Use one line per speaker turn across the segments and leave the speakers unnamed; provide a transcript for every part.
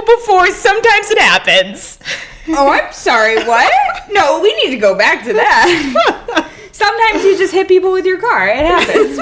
Bull before. Sometimes it happens.
Oh, I'm sorry, what? No, we need to go back to that. Sometimes you just hit people with your car. It happens.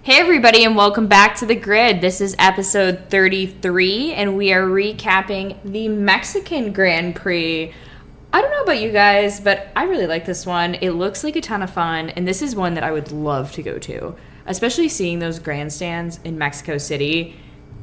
Hey everybody, and welcome back to The Grid. This is episode 33, and we are recapping the Mexican Grand Prix. I don't know about you guys, but I really like this one. It looks like a ton of fun, and this is one that I would love to go to, especially seeing those grandstands in Mexico City.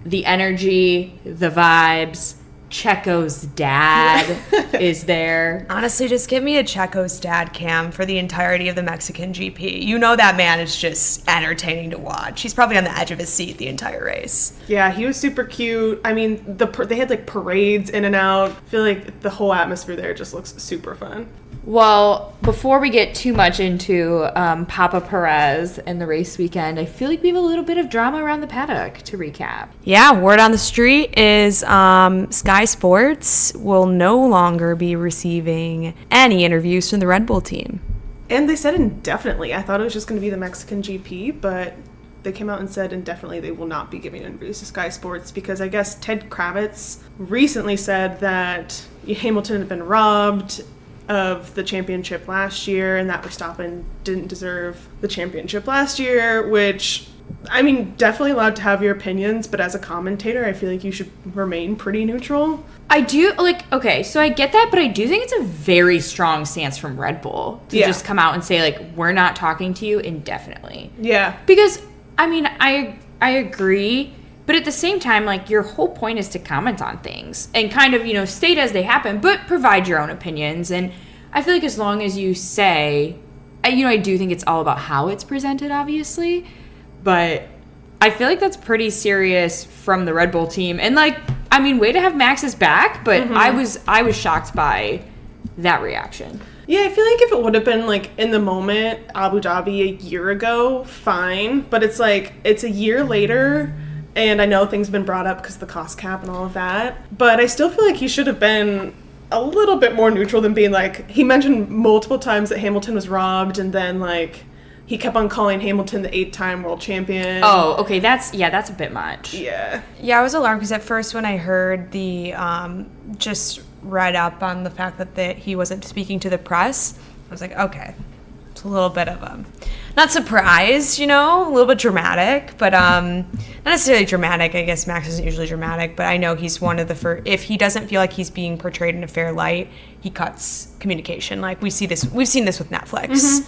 The energy, the vibes. Checo's dad is there.
Honestly, just give me a Checo's dad cam for the entirety of the Mexican GP. You know that man is just entertaining to watch. He's probably on the edge of his seat the entire race.
Yeah, he was super cute. I mean, they had like parades in and out. I feel like the whole atmosphere there just looks super fun.
Well, before we get too much into Papa Perez and the race weekend, I feel like we have a little bit of drama around the paddock to recap.
Yeah, word on the street is Sky Sports will no longer be receiving any interviews from the Red Bull team.
And they said indefinitely. I thought it was just going to be the Mexican GP, but they came out and said indefinitely they will not be giving interviews to Sky Sports because I guess Ted Kravitz recently said that Hamilton had been robbed of the championship last year and that Verstappen didn't deserve the championship last year, which, I mean, definitely allowed to have your opinions, but as a commentator, I feel like you should remain pretty neutral.
I do, okay, so I get that, but I do think it's a very strong stance from Red Bull to just come out and say, we're not talking to you indefinitely.
Yeah.
Because, I mean, I agree, but at the same time, your whole point is to comment on things and kind of, state as they happen, but provide your own opinions. And I feel like as long as you say, I do think it's all about how it's presented, obviously, but I feel like that's pretty serious from the Red Bull team. And way to have Max's back, but I was shocked by that reaction.
Yeah, I feel like if it would have been, in the moment, Abu Dhabi a year ago, fine. But it's a year later, and I know things have been brought up because of the cost cap and all of that. But I still feel like he should have been a little bit more neutral than being he mentioned multiple times that Hamilton was robbed, and then, he kept on calling Hamilton the 8-time world champion.
Oh, okay, that's a bit much.
Yeah.
Yeah, I was alarmed because at first when I heard the, just read up on the fact that he wasn't speaking to the press, I was like, okay, it's a little bit of a, not surprised, a little bit dramatic, but not necessarily dramatic. I guess Max isn't usually dramatic, but I know he's one of the first, if he doesn't feel like he's being portrayed in a fair light, he cuts communication. We've seen this with Netflix.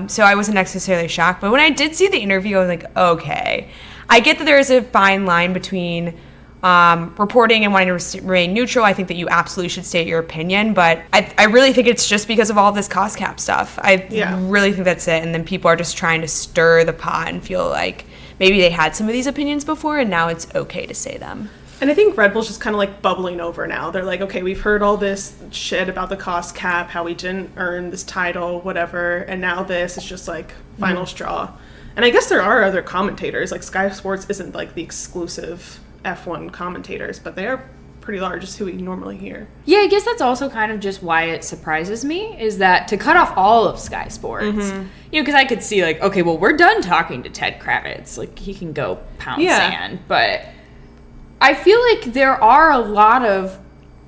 So I wasn't necessarily shocked, but when I did see the interview, I was like, okay, I get that there is a fine line between reporting and wanting to remain neutral. I think that you absolutely should state your opinion, but I really think it's just because of all this cost cap stuff. I really think that's it, and then people are just trying to stir the pot and feel like maybe they had some of these opinions before and now it's okay to say them.
And I think Red Bull's just kind of bubbling over now. They're okay, we've heard all this shit about the cost cap, how we didn't earn this title, whatever, and now this is just final straw. And I guess there are other commentators, Sky Sports isn't the exclusive F1 commentators, but they are pretty large, is who we normally hear.
Yeah, I guess that's also kind of just why it surprises me, is that to cut off all of Sky Sports, because I could see okay, well, we're done talking to Ted Kravitz, he can go pound sand, but I feel like there are a lot of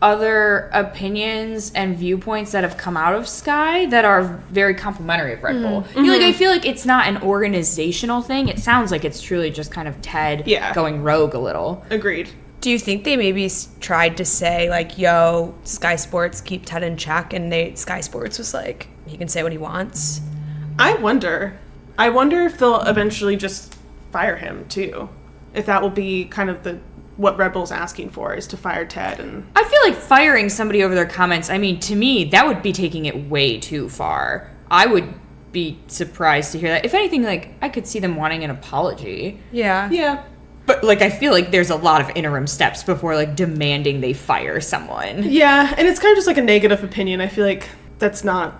other opinions and viewpoints that have come out of Sky that are very complimentary of Red Bull. I feel like it's not an organizational thing. It sounds like it's truly just kind of Ted going rogue a little.
Agreed.
Do you think they maybe tried to say, yo, Sky Sports, keep Ted in check, and Sky Sports was he can say what he wants?
I wonder if they'll eventually just fire him, too. If that will be kind of what Red Bull's asking for, is to fire Ted. And
I feel like firing somebody over their comments, to me, that would be taking it way too far. I would be surprised to hear that. If anything, I could see them wanting an apology.
Yeah.
Yeah.
But, I feel like there's a lot of interim steps before, demanding they fire someone.
Yeah, and it's kind of just, a negative opinion. I feel like that's not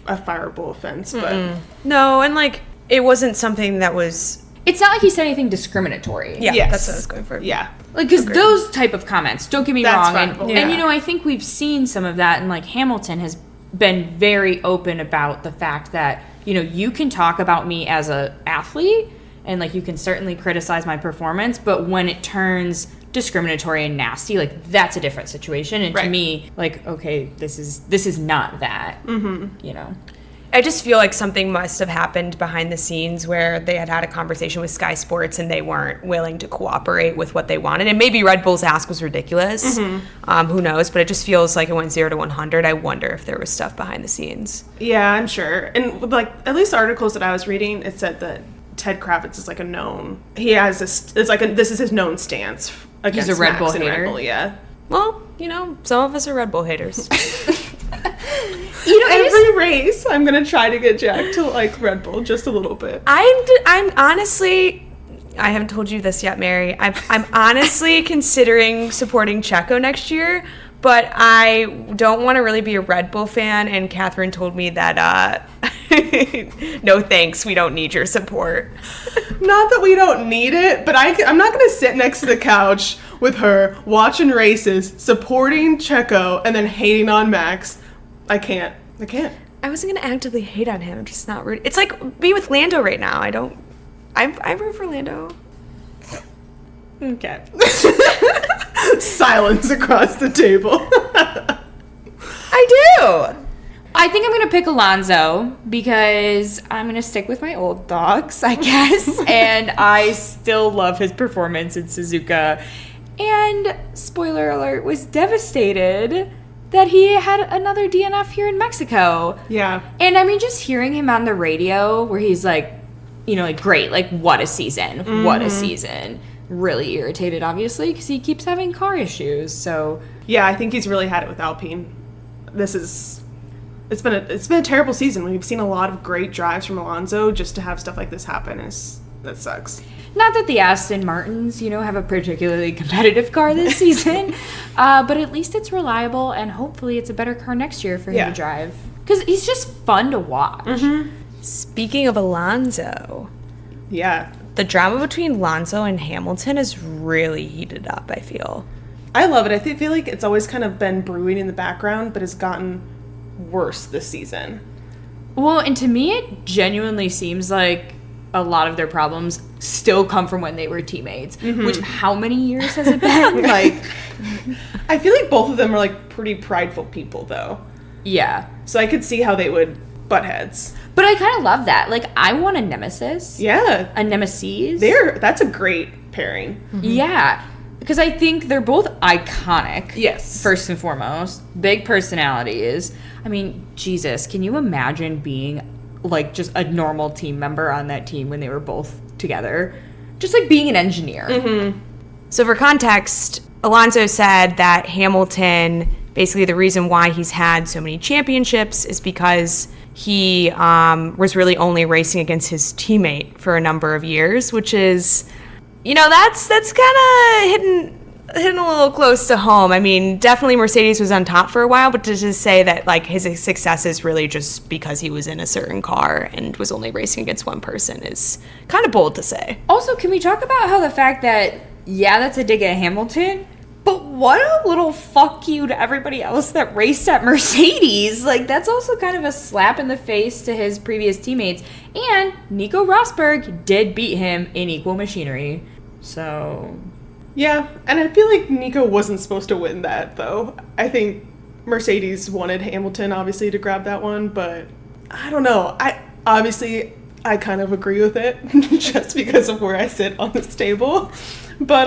a fireable offense, but...
No, and, it wasn't something that was...
It's not like he said anything discriminatory.
Yeah,
Yes.
that's what I was going for.
Yeah.
Like, because those type of comments, don't get me
That's
wrong.
fine.
And, you know, I think we've seen some of that. And, like, Hamilton has been very open about the fact that, you know, you can talk about me as a athlete and, like, you can certainly criticize my performance. But when it turns discriminatory and nasty, like, that's a different situation. And to me, like, okay, this is not that, you know.
I just feel like something must have happened behind the scenes where they had a conversation with Sky Sports and they weren't willing to cooperate with what they wanted. And maybe Red Bull's ask was ridiculous. Who knows? But it just feels like it went 0 to 100. I wonder if there was stuff behind the scenes.
Yeah, I'm sure. And like at least the articles that I was reading, it said that Ted Kravitz is like a known. He has this. It's like this is his known stance against
He's a Red
Max
Bull
and
hater.
Red Bull, yeah.
Well, you know, some of us are Red Bull haters.
You know,
Every race, I'm gonna try to get Jack to like Red Bull just a little bit.
I'm honestly, I haven't told you this yet, Mary. I'm honestly considering supporting Checo next year, but I don't want to really be a Red Bull fan. And Catherine told me that no thanks, we don't need your support.
Not that we don't need it, but I'm not gonna sit next to the couch with her watching races, supporting Checo, and then hating on Max. I can't.
I wasn't gonna actively hate on him. I'm just not rude. It's like me with Lando right now. I root for Lando.
Okay. Silence across the table.
I do.
I think I'm going to pick Alonso because I'm going to stick with my old dogs, I guess. And I still love his performance in Suzuka. And, spoiler alert, was devastated that he had another DNF here in Mexico.
Yeah.
And I mean, just hearing him on the radio where he's like, you know, like, great, like, what a season. What a season. Really irritated, obviously, because he keeps having car issues. So,
Yeah, I think he's really had it with Alpine. It's been a terrible season. We've seen a lot of great drives from Alonso. Just to have stuff like this happen that sucks.
not that the Aston Martins, you know, have a particularly competitive car this season, but at least it's reliable, and hopefully it's a better car next year for him to drive. Because he's just fun to watch.
Mm-hmm. Speaking of Alonso,
Yeah.
the drama between Alonso and Hamilton is really heated up, I feel.
I love it. I feel like it's always kind of been brewing in the background, but has gotten worse this season.
Well, and to me, it genuinely seems like a lot of their problems still come from when they were teammates. Mm-hmm. Which, how many years has it been? Like,
I feel like both of them are like pretty prideful people, though.
yeah.
So I could see how they would butt heads.
But I kind of love that. Like, I want a nemesis.
Yeah.
A nemesis.
That's a great pairing.
Mm-hmm. Yeah. Because I think they're both iconic.
Yes.
First and foremost. Big personalities. I mean, Jesus, can you imagine being, like, just a normal team member on that team when they were both together? Just like being an engineer.
Mm-hmm.
So for context, Alonso said that Hamilton, basically the reason why he's had so many championships is because he was really only racing against his teammate for a number of years, which is, you know, that's kind of hitting a little close to home. I mean, definitely Mercedes was on top for a while, but to just say that, like, his success is really just because he was in a certain car and was only racing against one person is kind of bold to say.
Also, can we talk about how the fact that, yeah, that's a dig at Hamilton, but what a little fuck you to everybody else that raced at Mercedes. Like, that's also kind of a slap in the face to his previous teammates. And Nico Rosberg did beat him in equal machinery. So...
Yeah, and I feel like Nico wasn't supposed to win that, though. I think Mercedes wanted Hamilton, obviously, to grab that one, but I don't know. I kind of agree with it, just because of where I sit on this table. But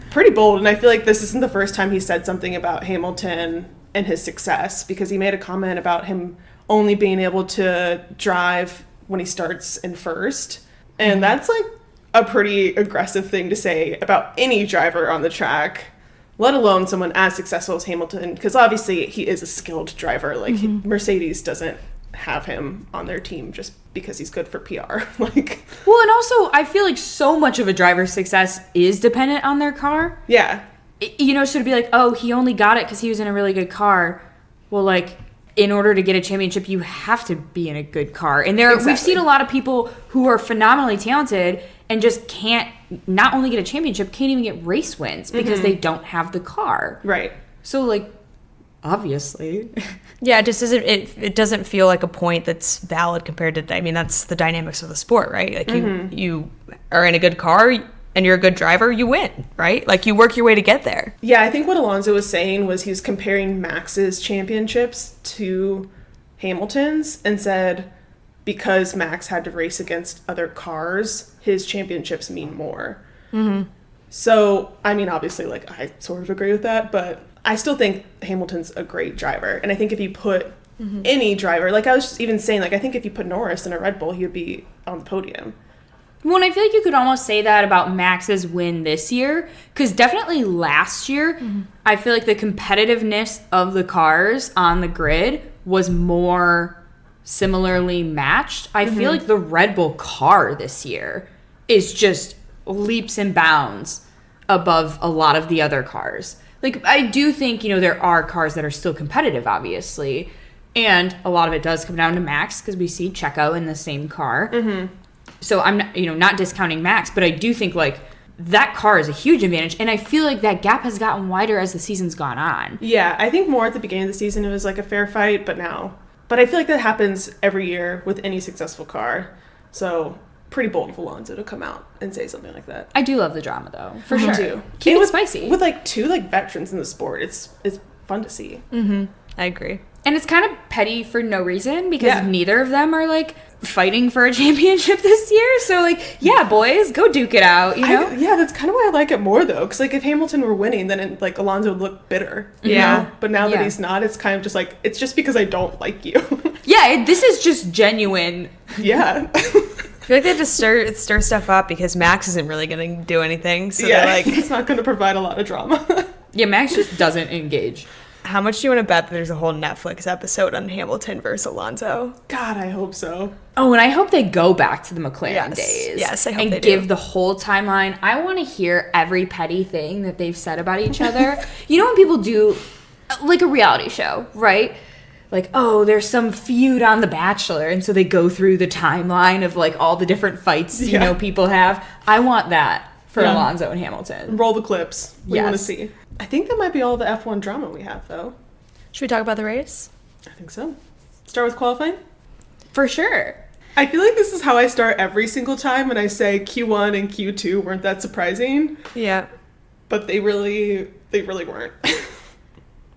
pretty bold, and I feel like this isn't the first time he said something about Hamilton and his success, because he made a comment about him only being able to drive when he starts in first, and that's like a pretty aggressive thing to say about any driver on the track, let alone someone as successful as Hamilton, because obviously he is a skilled driver. Like, Mercedes doesn't have him on their team just because he's good for PR. Like,
well, and also, I feel like so much of a driver's success is dependent on their car.
yeah.
You know, so to be like, oh, he only got it because he was in a really good car. Well, like, in order to get a championship, you have to be in a good car. And we've seen a lot of people who are phenomenally talented and just can't not only get a championship, can't even get race wins because they don't have the car.
Right.
So, like, obviously.
Yeah, it just doesn't. It doesn't feel like a point that's valid compared to. I mean, that's the dynamics of the sport, right? Like you are in a good car and you're a good driver, you win, right? Like you work your way to get there.
Yeah, I think what Alonso was saying was he was comparing Max's championships to Hamilton's and said because Max had to race against other cars, his championships mean more. So, I mean, obviously, like, I sort of agree with that, but I still think Hamilton's a great driver. And I think if you put any driver, like I was just even saying, like, I think if you put Norris in a Red Bull, he would be on the podium.
Well, and I feel like you could almost say that about Max's win this year, because definitely last year, I feel like the competitiveness of the cars on the grid was more similarly matched. I feel like the Red Bull car this year is just leaps and bounds above a lot of the other cars. Like, I do think, you know, there are cars that are still competitive, obviously, and a lot of it does come down to Max, because we see Checo in the same car. So I'm not, not discounting Max, but I do think, like, that car is a huge advantage, and I feel like that gap has gotten wider as the season's gone on.
Yeah, I think more at the beginning of the season it was like a fair fight, but I feel like that happens every year with any successful car. So pretty bold of Alonso to come out and say something like that.
I do love the drama, though, for
Me
sure.
too.
Keep it spicy.
With like two like veterans in the sport, it's fun to see.
I agree.
And it's kind of petty for no reason, because neither of them are, like, fighting for a championship this year. So, like, yeah, boys, go duke it out, you know?
Yeah, that's kind of why I like it more, though. Because, like, if Hamilton were winning, then, like, Alonso would look bitter. You know? But now that he's not, it's kind of just like, it's just because I don't like you.
Yeah, this is just genuine.
Yeah.
I feel like they have to stir stuff up because Max isn't really going to do anything. So they're like,
it's not going to provide a lot of drama.
Yeah, Max just doesn't engage.
how much do you want to bet that there's a whole Netflix episode on Hamilton versus Alonso?
God, I hope so.
Oh, and I hope they go back to the McLaren days.
Yes, I hope
and
they
give
do.
the whole timeline. I want to hear every petty thing that they've said about each other. You know when people do, like a reality show, right? Like, oh, there's some feud on The Bachelor, and so they go through the timeline of, like, all the different fights, you know, people have. I want that for Alonso and Hamilton.
Roll the clips. We
Yes.
want to see. I think that might be all the F1 drama we have, though.
Should we talk about the race?
I think so. Start with qualifying?
For sure.
I feel like this is how I start every single time when I say Q1 and Q2 weren't that surprising,
Yeah.
but they really weren't.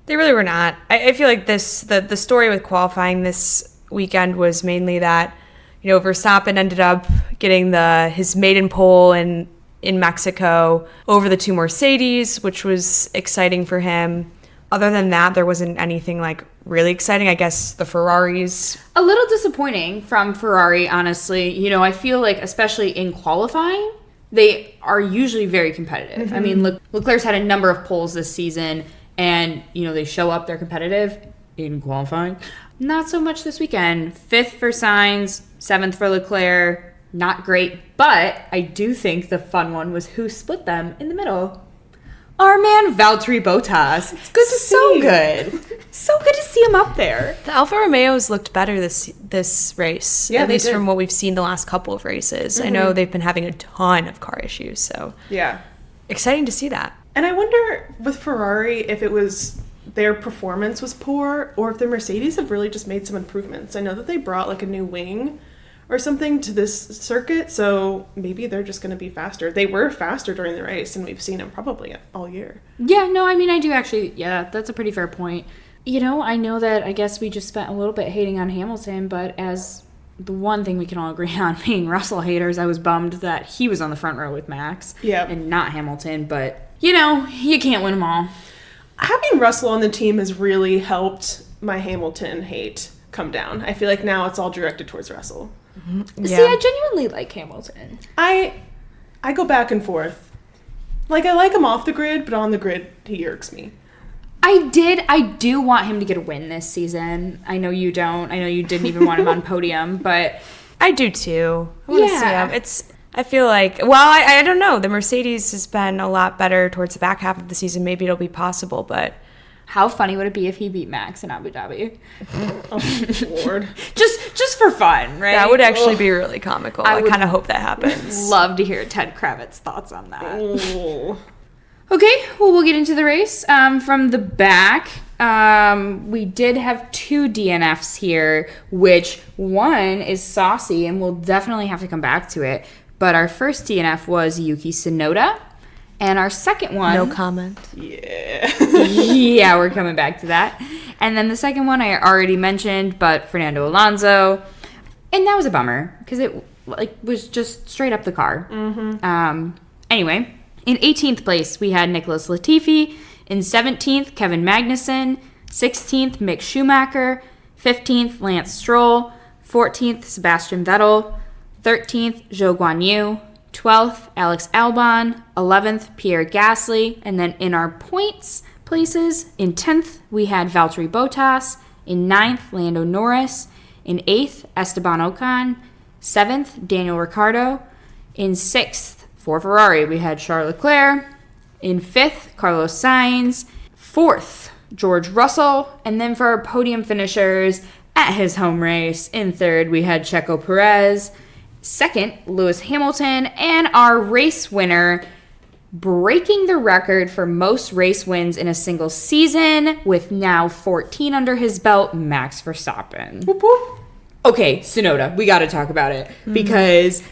They really were not. I feel like the story with qualifying this weekend was mainly that, you know, Verstappen ended up getting his maiden pole in Mexico over the two Mercedes, which was exciting for him. Other than that, there wasn't anything like really exciting. I guess the Ferraris.
A little disappointing from Ferrari, honestly. You know, I feel like, especially in qualifying, they are usually very competitive. I mean, Leclerc's had a number of poles this season, and, you know, they show up, they're competitive in qualifying. Not so much this weekend. 5th for Sainz, 7th for Leclerc. Not great, but I do think the fun one was who split them in the middle. Our man Valtteri Bottas. It's good to
see.
good. So good to see him up there.
The Alfa Romeos looked better this race,
Yeah,
at
they
least
did.
from what we've seen the last couple of races. I know they've been having a ton of car issues, so
Yeah.
exciting to see that.
And I wonder with Ferrari if it was their performance was poor or if the Mercedes have really just made some improvements. I know that they brought like a new wing or something to this circuit, so maybe they're just going to be faster. They were faster during the race, and we've seen them probably all year.
Yeah, no, I mean, I do actually, yeah, that's a pretty fair point. You know, I know that I guess we just spent a little bit hating on Hamilton, but as the one thing we can all agree on being Russell haters, I was bummed that he was on the front row with Max and not Hamilton, but, you know, you can't win them all.
Having Russell on the team has really helped my Hamilton hate come down. I feel like now it's all directed towards Russell.
See, I genuinely like Hamilton.
I go back and forth. Like, I like him off the grid, but on the grid, he irks me.
I do want him to get a win this season. I know you don't. I know you didn't even want him on podium, but
I do too. I want to see him. I feel like, well, I don't know. The Mercedes has been a lot better towards the back half of the season. Maybe it'll be possible, but
How funny would it be if he beat Max in Abu Dhabi?
Oh, Lord.
just for fun, right?
That would actually be really comical. I
would
kind of hope that happens.
Love to hear Ted Kravitz's thoughts on that.
Oh.
Okay, well, we'll get into the race. From the back, we did have 2 DNFs here, which one is saucy, and we'll definitely have to come back to it. But our first DNF was Yuki Tsunoda, and our second one...
No comment.
Yeah.
Yeah, we're coming back to that. And then the second one I already mentioned, but Fernando Alonso. And that was a bummer, because it was just straight up the car. Mm-hmm. Anyway, in 18th place, we had Nicholas Latifi. In 17th, Kevin Magnussen. 16th, Mick Schumacher. 15th, Lance Stroll. 14th, Sebastian Vettel. 13th, Zhou Guanyu. 12th, Alex Albon. 11th, Pierre Gasly. And then in our points places, in 10th, we had Valtteri Bottas. In 9th, Lando Norris. In 8th, Esteban Ocon. 7th, Daniel Ricciardo. In 6th, for Ferrari, we had Charles Leclerc. In 5th, Carlos Sainz. 4th, George Russell. And then for our podium finishers at his home race, in 3rd, we had Checo Perez. 2nd, Lewis Hamilton. And our race winner, breaking the record for most race wins in a single season, with now 14 under his belt, Max Verstappen.
Whoop, whoop.
Okay, Tsunoda, we got to talk about it, because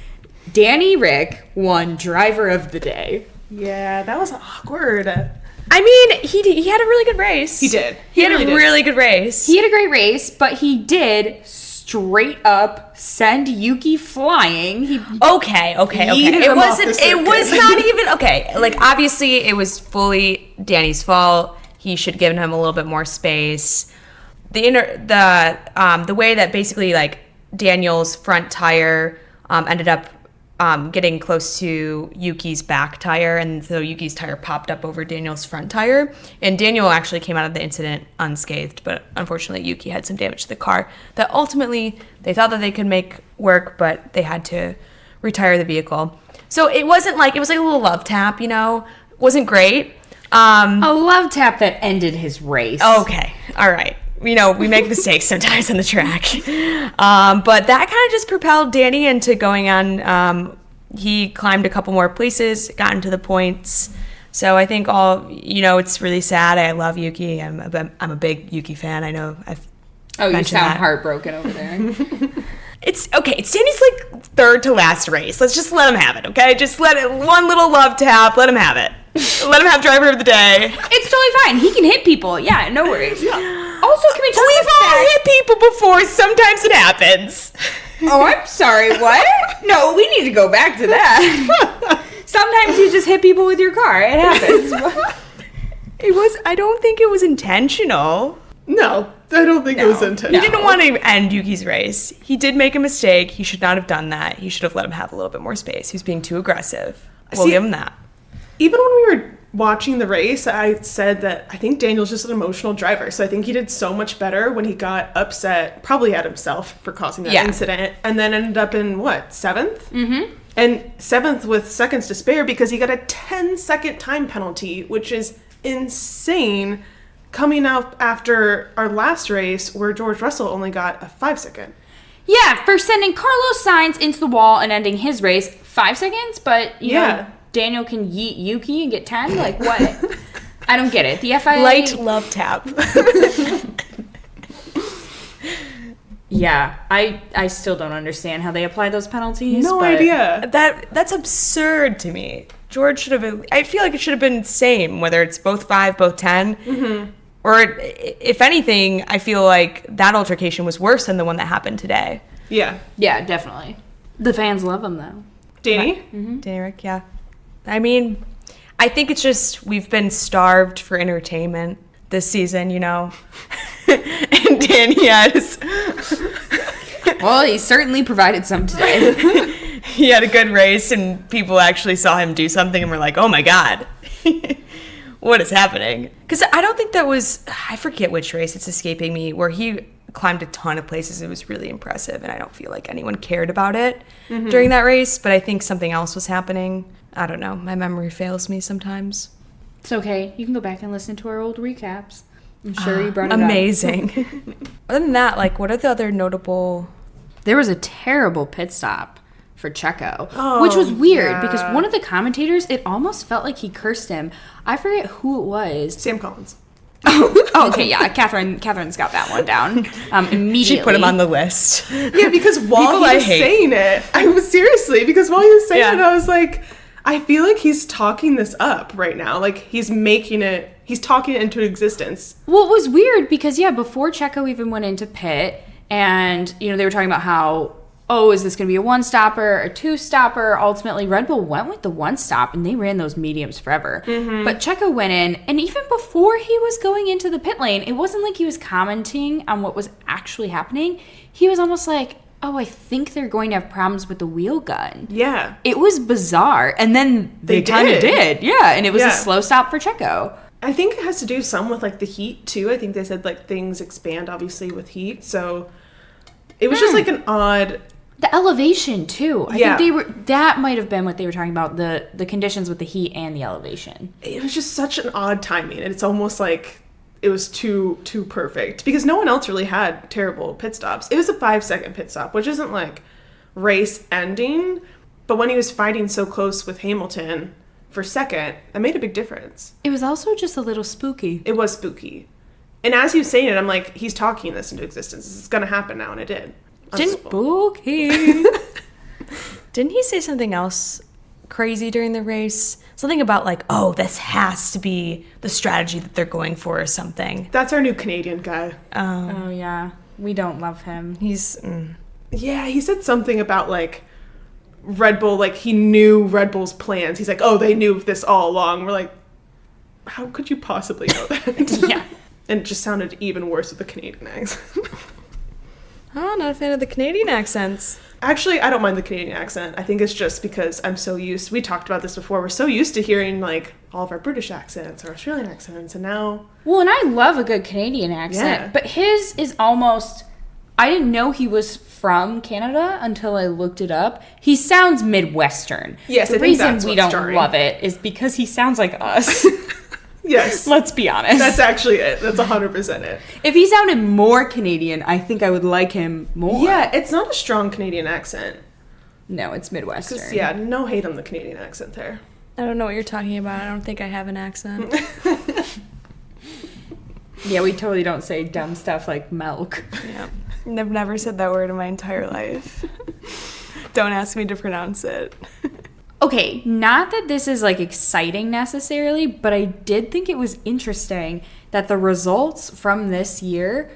Danny Rick won Driver of the Day.
Yeah, that was awkward.
I mean, he had a really good race.
He did.
He had
really
a
did.
really good race.
He had a great race, but he did straight up send Yuki flying.
Okay.
Yeeted
It
him off
wasn't.
the
It was
circuit.
not even okay. Like, obviously, it was fully Danny's fault. He should have given him a little bit more space. The way that basically like Daniel's front tire ended up getting close to Yuki's back tire, and so Yuki's tire popped up over Daniel's front tire, and Daniel actually came out of the incident unscathed, but unfortunately Yuki had some damage to the car that ultimately they thought that they could make work, but they had to retire the vehicle. So it was like a little love tap, you know. It wasn't great.
A love tap that ended his race.
Okay, all right. You know, we make mistakes sometimes on the track. But that kind of just propelled Danny into going on. He climbed a couple more places, got into the points. So I think it's really sad. I love Yuki. I'm a big Yuki fan. I know I've
you
mentioned
sound
that.
heartbroken over there.
It's okay. It's Danny's like third to last race. Let's just let him have it, okay? Just let it, one little love tap. Let him have it. Let him have driver of the day.
It's totally fine. He can hit people. Yeah, no worries. Also, can we talk
We've all hit people before. Sometimes it happens.
Oh, I'm sorry, what? No, we need to go back to that. Sometimes you just hit people with your car. It happens.
I don't think it was intentional.
No, I don't think it was intentional.
He didn't want to end Yuki's race. He did make a mistake. He should not have done that. He should have let him have a little bit more space. He was being too aggressive. We'll give him that.
Even when we were watching the race, I said that I think Daniel's just an emotional driver. So I think he did so much better when he got upset, probably at himself for causing that incident, and then ended up in, 7th? Mm-hmm. And 7th with seconds to spare because he got a 10-second time penalty, which is insane, coming up after our last race where George Russell only got a 5-second.
Yeah, for sending Carlos Sainz into the wall and ending his race, 5 seconds, but you know, Daniel can yeet Yuki and get 10? Like, what? I don't get it. The FIA...
Light love tap.
Yeah, I still don't understand how they apply those penalties.
No idea.
That's absurd to me. George should have... I feel like it should have been same, whether it's both 5, both 10. Mm-hmm. Or, if anything, I feel like that altercation was worse than the one that happened today.
Yeah.
Yeah, definitely. The fans love him, though.
Danny?
Mm-hmm. Danny Rick, yeah. I mean, I think it's just we've been starved for entertainment this season, you know? And Danny has...
Well, he certainly provided some today.
He had a good race, and people actually saw him do something and were like, oh my God. What is happening? Because I don't think that was... I forget which race, it's escaping me, where he climbed a ton of places. It was really impressive, and I don't feel like anyone cared about it during that race, but I think something else was happening. I don't know. My memory fails me sometimes.
It's okay. You can go back and listen to our old recaps. I'm sure you brought it
amazing. Other than that, like, what are the other notable...
There was a terrible pit stop for Checo, which was weird because one of the commentators, it almost felt like he cursed him. I forget who it was.
Sam Collins.
Oh, okay, yeah. Catherine's got that one down immediately.
She put him on the list.
Yeah, because while he was saying it, I was I was like, I feel like he's talking this up right now. Like, he's talking it into existence.
Well, it was weird because, before Checo even went into pit, and, they were talking about how, is this going to be a one-stopper, a two-stopper? Ultimately, Red Bull went with the one-stop, and they ran those mediums forever. Mm-hmm. But Checo went in, and even before he was going into the pit lane, it wasn't like he was commenting on what was actually happening. He was almost like, I think they're going to have problems with the wheel gun.
Yeah.
It was bizarre. And then they kind of did. Yeah, and it was a slow stop for Checo.
I think it has to do some with, like, the heat, too. I think they said, like, things expand, obviously, with heat. So it was just, like, an odd...
The elevation, too. I think that might have been what they were talking about, the conditions with the heat and the elevation.
It was just such an odd timing. And it's almost like it was too perfect. Because no one else really had terrible pit stops. It was a 5-second pit stop, which isn't, like, race ending. But when he was fighting so close with Hamilton... for second, that made a big difference.
It was also just a little spooky.
It was spooky. And as he was saying it, I'm like, he's talking this into existence. It's going to happen now, and it did.
Spooky.
Didn't he say something else crazy during the race? Something about, like, this has to be the strategy that they're going for or something.
That's our new Canadian guy.
Oh, yeah. We don't love him.
Yeah, he said something about, like, Red Bull, like, he knew Red Bull's plans. He's like, they knew this all along. We're like, how could you possibly know that?
Yeah.
And it just sounded even worse with the Canadian accent.
Oh, not a fan of the Canadian accents.
Actually, I don't mind the Canadian accent. I think it's just because I'm so used, we talked about this before, we're so used to hearing, like, all of our British accents or Australian accents, and now...
Well, and I love a good Canadian accent, but his is almost... I didn't know he was from Canada until I looked it up. He sounds Midwestern.
Yes,
the reason we don't love it is because he sounds like us.
Yes.
Let's be honest.
That's actually it. That's 100% it.
If he sounded more Canadian, I think I would like him more.
Yeah, it's not a strong Canadian accent.
No, it's Midwestern.
Yeah, no hate on the Canadian accent there.
I don't know what you're talking about. I don't think I have an accent.
Yeah, we totally don't say dumb stuff like milk.
Yeah. I've never said that word in my entire life. Don't ask me to pronounce it.
Okay, not that this is, like, exciting necessarily, but I did think it was interesting that the results from this year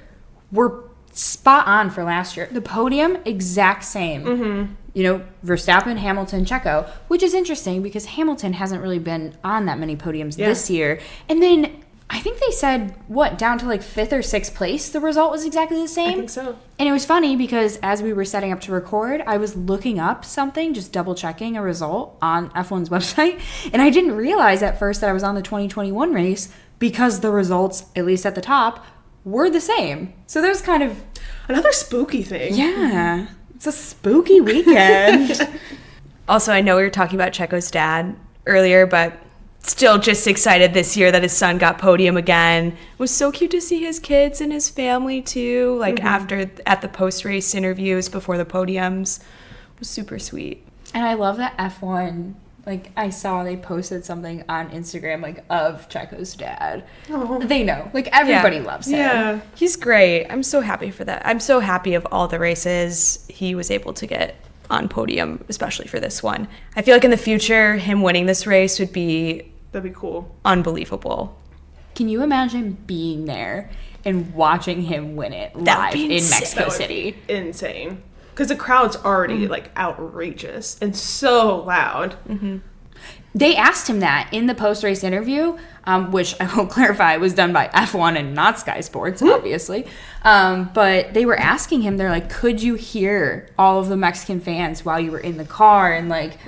were spot on for last year. The podium, exact same. Mm-hmm. Verstappen, Hamilton, Checo, which is interesting because Hamilton hasn't really been on that many podiums this year. And then... I think they said, down to like 5th or 6th place, the result was exactly the same?
I think so.
And it was funny because as we were setting up to record, I was looking up something, just double-checking a result on F1's website, and I didn't realize at first that I was on the 2021 race because the results, at least at the top, were the same. So there's kind of...
Another spooky thing.
Yeah. It's a spooky weekend.
Also, I know we were talking about Checo's dad earlier, but... Still just excited this year that his son got podium again. It was so cute to see his kids and his family too. Like at the post-race interviews before the podiums. It was super sweet.
And I love that F1, like I saw they posted something on Instagram like of Checo's dad. Oh. They know. Like everybody loves him.
Yeah.
He's great. I'm so happy for that. I'm so happy of all the races he was able to get on podium, especially for this one. I feel like in the future, him winning this race would be...
That'd be cool.
Unbelievable.
Can you imagine being there and watching him win it live in Mexico City?
Insane. Because the crowd's already, like, outrageous and so loud.
Mm-hmm. They asked him that in the post-race interview, which I will clarify was done by F1 and not Sky Sports, obviously. But they were asking him, they're like, could you hear all of the Mexican fans while you were in the car? And, like,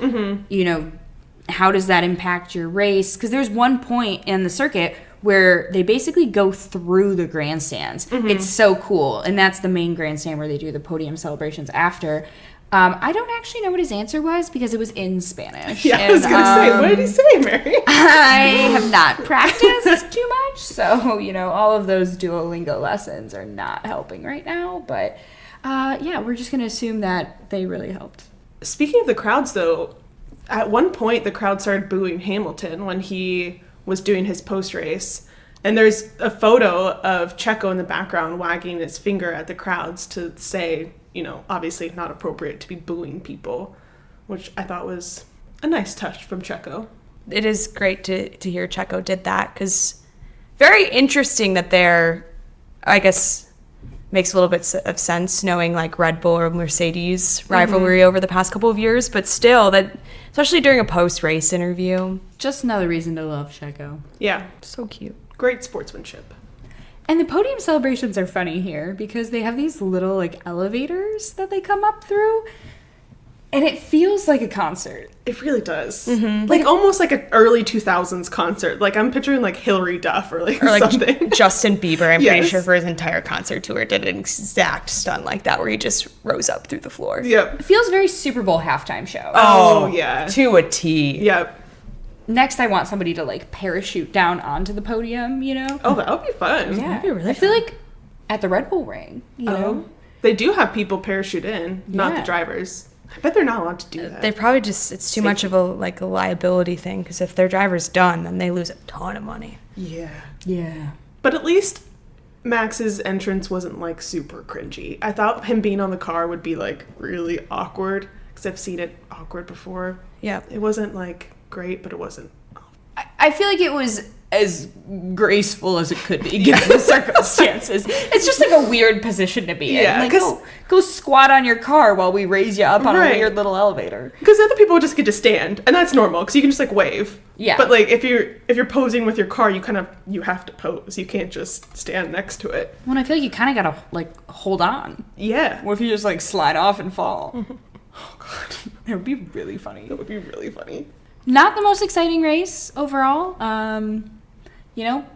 how does that impact your race? Because there's one point in the circuit where they basically go through the grandstands. It's so cool. And that's the main grandstand where they do the podium celebrations after. I don't actually know what his answer was because it was in Spanish.
Yeah, I was going to say, what did he say, Mary?
I have not practiced too much, so, all of those Duolingo lessons are not helping right now. But, we're just going to assume that they really helped.
Speaking of the crowds, though, at one point the crowd started booing Hamilton when he was doing his post-race. And there's a photo of Checo in the background wagging his finger at the crowds to say, obviously not appropriate to be booing people, which I thought was a nice touch from Checo.
It is great to hear Checo did that, because very interesting that I guess, makes a little bit of sense knowing like Red Bull or Mercedes rivalry over the past couple of years, but still, that, especially during a post-race interview.
Just another reason to love Checo.
Yeah.
So cute.
Great sportsmanship.
And the podium celebrations are funny here because they have these little like elevators that they come up through, and it feels like a concert.
It really does. Like almost like an early 2000s concert. Like I'm picturing like Hillary Duff or something.
Justin Bieber, I'm pretty
Yes.
sure for his entire concert tour did an exact stunt like that where he just rose up through the floor.
Yep.
It feels very Super Bowl halftime show.
Oh yeah.
To a T.
Yep.
Next, I want somebody to like parachute down onto the podium,
Oh, that would be fun.
Yeah,
That'd be really
I feel like at the Red Bull ring, you know?
They do have people parachute in, not the
Yeah.
drivers. I bet they're not allowed to do that.
They probably just, it's too much of a liability thing, because if their driver's done, then they lose a ton of money.
Yeah.
Yeah.
But at least Max's entrance wasn't like super cringy. I thought him being on the car would be like really awkward, because I've seen it awkward before.
Yeah.
It wasn't like great, but it wasn't.
I feel like it was as graceful as it could be given the circumstances. It's just like a weird position to be in.
Yeah,
Like,
'cause-
go squat on your car while we raise you up on a
Right.
weird little elevator.
Because other people just get to stand, and that's normal, because you can just like wave.
Yeah.
But like if you're posing with your car, you have to pose. You can't just stand next to it.
Well, I feel like you kind of gotta like hold on.
Yeah.
What if you just like slide off and fall? Oh god, that would be really funny.
That would be really funny.
Not the most exciting race overall.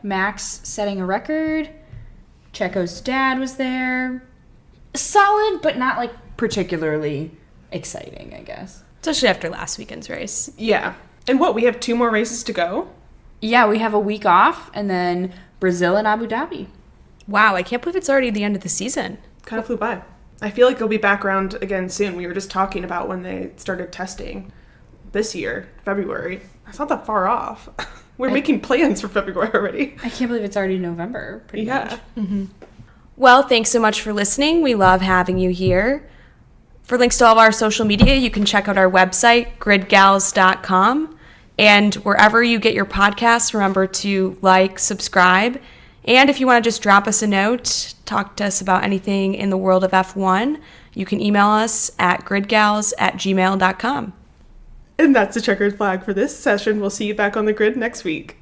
Max setting a record. Checo's dad was there. Solid, but not like particularly exciting, I guess.
Especially after last weekend's race.
Yeah. And we have 2 more races to go?
Yeah, we have a week off, and then Brazil and Abu Dhabi.
Wow, I can't believe it's already the end of the season.
Kind of flew by. I feel like they'll be back around again soon. We were just talking about when they started testing this year, February. That's not that far off. We're making plans for February already.
I can't believe it's already November, pretty much.
Well, thanks so much for listening. We love having you here. For links to all of our social media, you can check out our website, gridgals.com. And wherever you get your podcasts, remember to like, subscribe. And if you want to just drop us a note, talk to us about anything in the world of F1, you can email us at gridgals@gmail.com.
And that's the checkered flag for this session. We'll see you back on the grid next week.